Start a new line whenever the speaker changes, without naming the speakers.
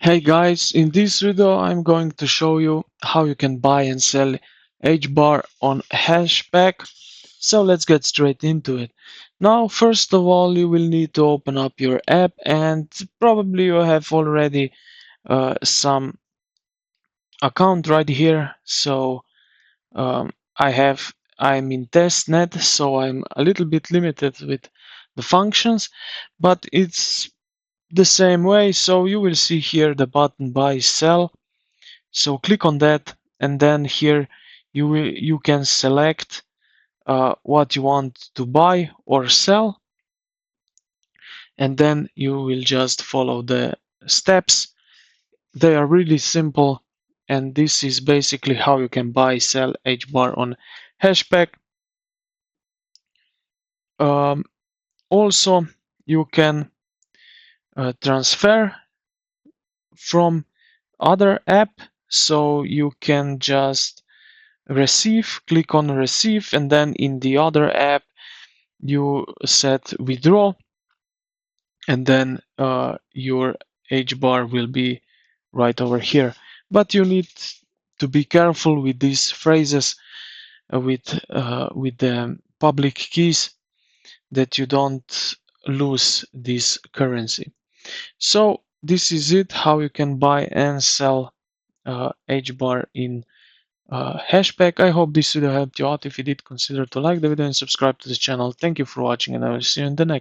Hey guys, in this video I'm going to show you how you can buy and sell HBAR on Hashpack. So let's get straight into it. Now first of all you will need to open up your app, and probably you have already some account right here. So I'm in testnet, so I'm a little bit limited with the functions, but it's the same way. So you will see here the button buy sell. So click on that, and then here you can select what you want to buy or sell, and then you will just follow the steps. They are really simple, and this is basically how you can buy sell HBAR on Hashpack. Um, Also, you can transfer from other app, so you can just click on receive, and then in the other app you set withdraw, and then your HBAR will be right over here. But you need to be careful with these phrases, with the public keys, that you don't lose this currency. So this is it, how you can buy and sell HBAR in Hashpack. I hope this video helped you out. If you did, consider to like the video and subscribe to the channel. Thank you for watching, and I will see you in the next